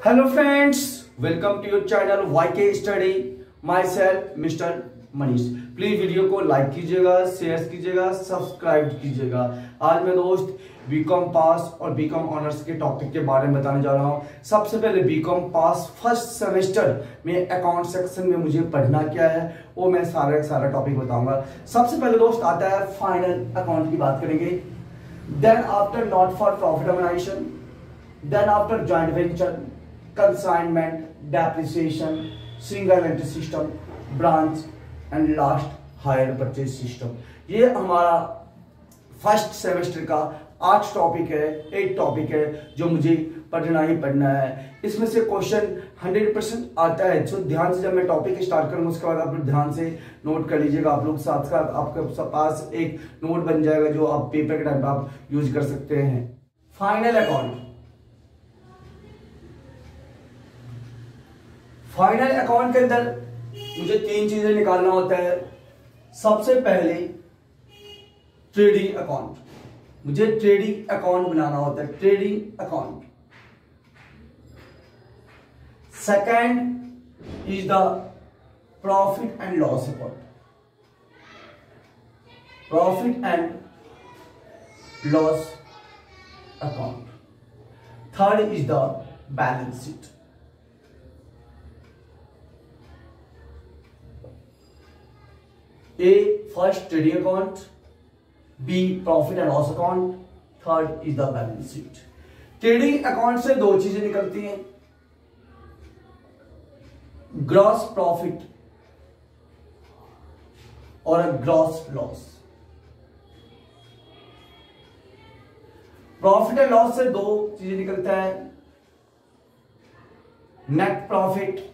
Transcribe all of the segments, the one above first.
Hello friends, welcome to your channel YK study. My self Mr Manish. Please video को like कीजिएगा, share कीजिएगा, subscribe कीजिएगा। आज मैं दोस्त बीकॉम पास और बीकॉम ऑनर्स के टॉपिक के बारे में बताने जा रहा हूँ। सबसे पहले बीकॉम पास फर्स्ट सेमेस्टर में अकाउंट सेक्शन में मुझे पढ़ना क्या है वो मैं सारा टॉपिक बताऊंगा। सबसे पहले दोस्त आता है फाइनल अकाउंट की बात करेंगे। Then after not for profit organisation, then after joint venture, consignment, depreciation, single entry system, branch and last hire purchase system। ये हमारा फर्स्ट सेमेस्टर का 8 टॉपिक है, 8 टॉपिक है जो मुझे पढ़ना ही पढ़ना है। इसमें से क्वेश्चन 100% आता है। जो ध्यान से जब मैं टॉपिक स्टार्ट करूंगा उसके बाद आप लोग ध्यान से नोट कर लीजिएगा। आप लोग साथ साथ आपके पास एक नोट बन जाएगा जो आप पेपर के टाइम पर आप यूज कर सकते हैं। फाइनल अकाउंट, फाइनल अकाउंट के अंदर मुझे 3 चीजें निकालना होता है। सबसे पहले ट्रेडिंग अकाउंट, मुझे ट्रेडिंग अकाउंट बनाना होता है, trading account. Second is the profit and loss account, profit and loss account. Third is the balance sheet. A first trading account, B profit and loss account, third is the balance sheet। Trading account से 2 चीजें निकलती हैं, gross profit और gross loss. Profit and loss से 2 चीजें निकलता है, net profit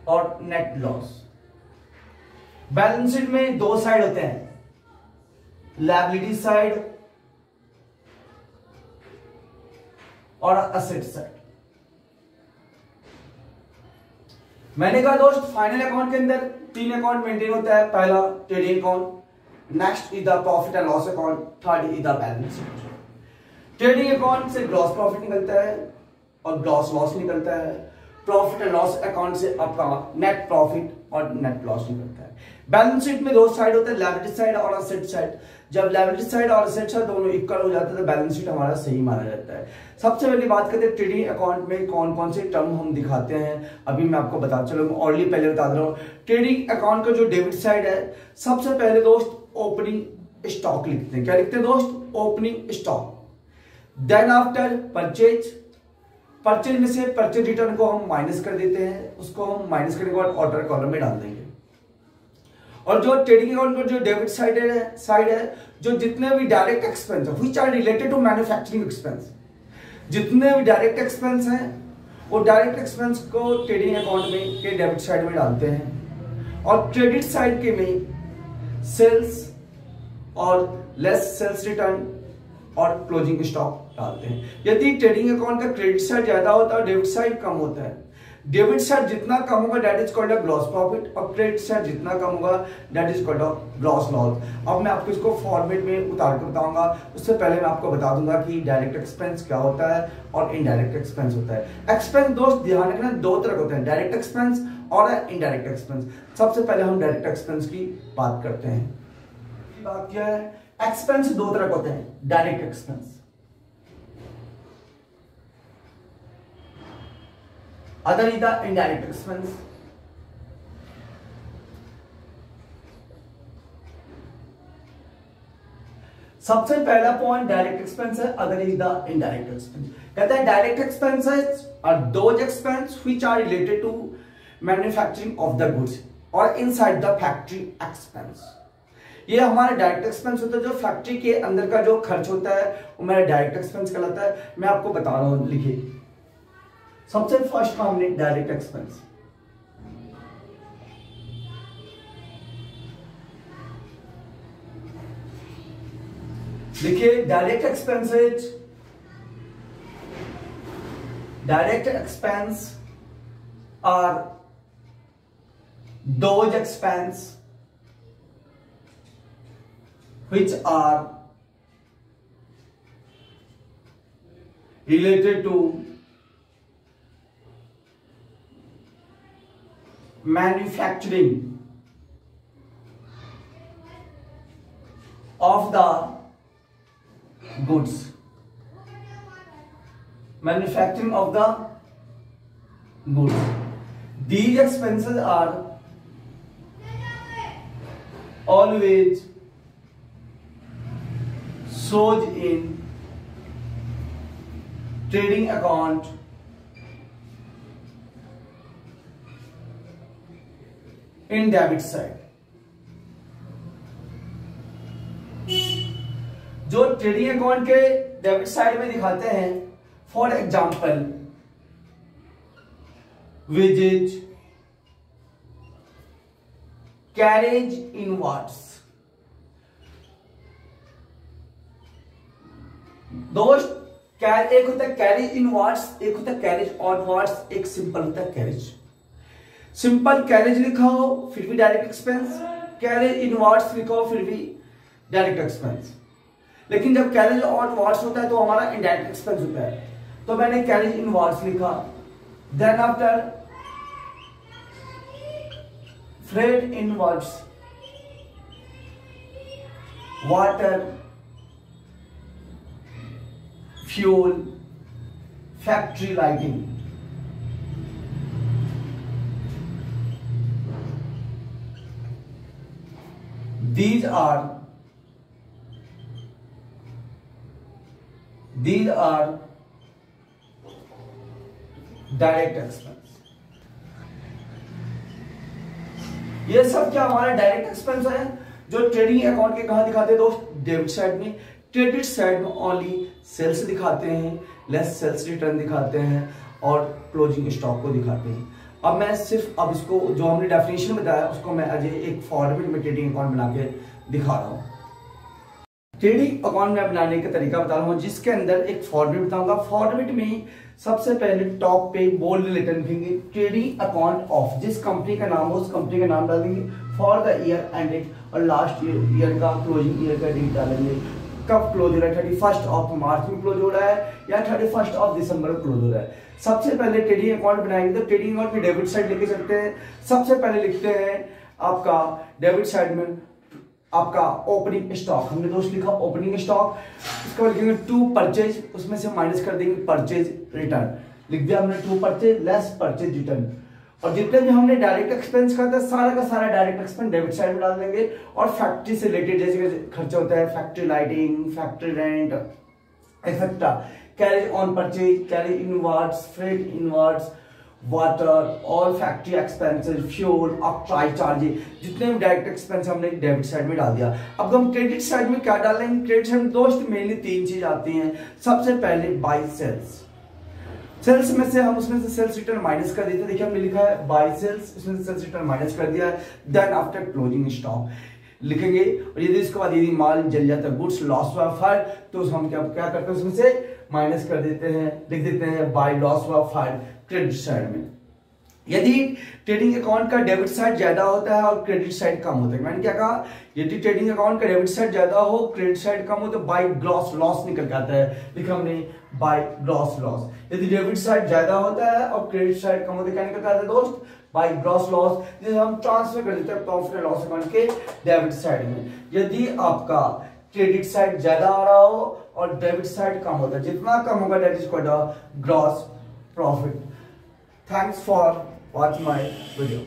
और नेट लॉस। बैलेंस शीट में 2 साइड होते हैं, लायबिलिटी साइड और असेट साइड। मैंने कहा दोस्त फाइनल अकाउंट के अंदर 3 अकाउंट मेंटेन होता है। पहला trading account, next is the profit and loss account, third is the balance sheet. Trading account से ग्रॉस प्रॉफिट निकलता है और ग्रॉस लॉस निकलता है। प्रॉफिट एंड लॉस अकाउंट से आपका नेट प्रॉफिट और नेट लॉस निकलता है। बैलेंस शीट में 2 साइड होते हैं, लायबिलिटी साइड और असेट साइड। जब लायबिलिटी साइड और असेट साइड दोनों इक्वल हो जाते हैं तो बैलेंस शीट हमारा सही माना जाता है। सबसे पहले बात करते हैं ट्रेडिंग अकाउंट में कौन कौन से टर्म हम दिखाते हैं। अभी मैं आपको बता चलो, ऑलरेडी पहले बता दे रहा हूँ। ट्रेडिंग अकाउंट का जो डेबिट साइड है, सबसे पहले दोस्त ओपनिंग स्टॉक लिखते हैं। क्या लिखते हैं दोस्त? Opening stock. Then after purchase, purchase में से परचेज रिटर्न को हम माइनस कर देते हैं, उसको हम माइनस करने के बाद ऑर्डर कॉलम में डाल देंगे। और जो ट्रेडिंग अकाउंट का जो डेबिट साइड है, जो जितने भी डायरेक्ट एक्सपेंस है which are related to manufacturing expense, जितने भी डायरेक्ट एक्सपेंस हैं वो डायरेक्ट एक्सपेंस को ट्रेडिंग अकाउंट में के डेबिट साइड में डालते हैं। और क्रेडिट साइड के में सेल्स और लेस सेल्स रिटर्न और क्लोजिंग स्टॉक डालते हैं। यदि ट्रेडिंग अकाउंट का क्रेडिट साइड ज्यादा होता है, डेबिट साइड कम होता है, डेबिट साइड जितना कम होगा that is called gross profit और क्रेडिट साइड जितना कम होगा that is called gross loss. अब मैं आपको इसको फॉर्मेट में उतार कर बताऊंगा। उससे पहले मैं आपको बता दूंगा कि डायरेक्ट एक्सपेंस क्या होता है और इनडायरेक्ट एक्सपेंस होता है। एक्सपेंस दोस्त ध्यान रखना 2 तरह के होते हैं, डायरेक्ट एक्सपेंस और इनडायरेक्ट एक्सपेंस। सबसे पहले हम डायरेक्ट एक्सपेंस की बात करते हैं। बात क्या है? एक्सपेंस 2 तरह के होते हैं, direct expense, other is the indirect expense. सबसे पहला पॉइंट डायरेक्ट एक्सपेंस है, other is the indirect expense. कहते हैं direct expenses are those expense which are related to manufacturing of the goods और इनसाइड द फैक्ट्री एक्सपेंस। ये हमारा direct expense होता है, जो फैक्ट्री के अंदर का जो खर्च होता है वो मेरा डायरेक्ट एक्सपेंस कहलाता है। मैं आपको बता रहा हूं, लिखिए। सबसे फर्स्ट का हमने डायरेक्ट एक्सपेंस, लिखिए direct expenses. Direct expense are those expense which are related to manufacturing of the goods. Manufacturing of the goods. These expenses are always shown in trading account in debit side. जो trading account के debit side में दिखाते हैं, for example visit, carriage inwards. दोस्त एक होता है carriage inwards, एक होता है कैरेज ऑनवर्ड्स, एक सिंपल होता है कैरेज. सिंपल कैरेज लिखा हो फिर भी डायरेक्ट एक्सपेंस, कैरेज इनवर्ड्स लिखा हो फिर भी डायरेक्ट एक्सपेंस. लेकिन जब कैरेज ऑनवर्ड्स होता है तो हमारा इनडायरेक्ट एक्सपेंस होता है. तो मैंने कैरेज इनवर्ड्स लिखा. Then after freight inwards, water, fuel, factory lighting. These are direct expense. ये सब क्या हमारा डायरेक्ट एक्सपेंस है जो ट्रेडिंग अकाउंट के कहां दिखाते हैं दोस्त? डेबिट साइड में. क्रेडिट साइड में ओनली सेल्स दिखाते हैं, लेस सेल्स रिटर्न दिखाते हैं और क्लोजिंग स्टॉक को दिखाते हैं. अब मैं सिर्फ अब इसको जो हमने डेफिनेशन बताया उसको मैं आज एक फॉर्मेट में ट्रेडिंग अकाउंट बना के दिखा रहा हूँ. ट्रेडिंग अकाउंट में बनाने का तरीका बता रहा हूँ जिसके अंदर एक फॉर्मेट बताऊंगा. फॉर्मेट में सबसे पहले टॉप पे बोल्ड लेटर लिखेंगे ट्रेडिंग अकाउंट ऑफ, जिस कंपनी का नाम हो उस कंपनी का नाम डाल देंगे, फॉर द ईयर एंडेड, और लास्ट ईयर का क्लोजिंग ईयर का डेट डालेंगे. कब क्लोज हो रहा है? 31 ऑफ मार्च में क्लोज हो रहा है या 31 ऑफ दिसंबर में क्लोज हो रहा है. सबसे पहले ट्रेडिंग अकाउंट बनाएंगे तो ट्रेडिंग अकाउंट की डेबिट साइड लेके चलते हैं. सबसे पहले लिखते हैं आपका डेबिट साइड में आपका ओपनिंग स्टॉक. हमने दोस्त लिखा ओपनिंग स्टॉक. इसके बाद लिखेंगे टू परचेज, उसमें से माइनस कर देंगे परचेज रिटर्न. लिख दिया हमने to purchase less purchase return. और जितने भी हमने डायरेक्ट एक्सपेंस करता है सारा का सारा डायरेक्ट एक्सपेंस डेबिट साइड में डाल देंगे. और फैक्ट्री से रिलेटेड जैसे खर्चा होता है, factory lighting, factory rent etcetera, carriage on purchase, carriage inwards, freight inwards, water, all factory expenses, fuel, octroi charges, जितने भी डायरेक्ट एक्सपेंस हमने डेबिट साइड में डाल दिया. अब हम क्रेडिट साइड में क्या डालेंगे? क्रेडिट साइड में दोस्त मेनली तीन चीज आती हैं. सबसे पहले बाय सेल्स. सेल्स में से हम उसमें से सेल्स रिटर्न माइनस कर देते. देखिए हमने लिखा है बाय सेल्स, उसमें से सेल्स रिटर्न माइनस कर दिया है. देन आफ्टर क्लोजिंग स्टॉक लिखेंगे. और यदि इसके बाद यदि माल जल जाता है, गुड्स लॉस हुआ फायर, तो हम क्या करते हैं उसमें से माइनस कर देते हैं, लिख देते हैं बाय लॉस हुआ फायर क्रेडिट साइड में. यदि ट्रेडिंग अकाउंट का डेबिट साइड ज्यादा होता है और क्रेडिट साइड कम होता है, मैंने क्या कहा, यदि ट्रेडिंग अकाउंट का डेबिट साइड ज्यादा हो क्रेडिट साइड कम हो तो बाय ग्रॉस लॉस निकल के आता है. लिखा हमने बाय ग्रॉस लॉस. यदि डेबिट साइड ज्यादा होता है और क्रेडिट साइड कम होता है क्या निकल के आता है दोस्त? बाय ग्रॉस लॉस, जिसे हम ट्रांसफर कर देते हैं प्रॉफिट एंड लॉस अकाउंट के डेबिट साइड में. यदि आपका क्रेडिट साइड ज्यादा आ रहा हो और डेबिट साइड कम होता है, जितना कम होगा that is called gross profit. Thanks for watch my video.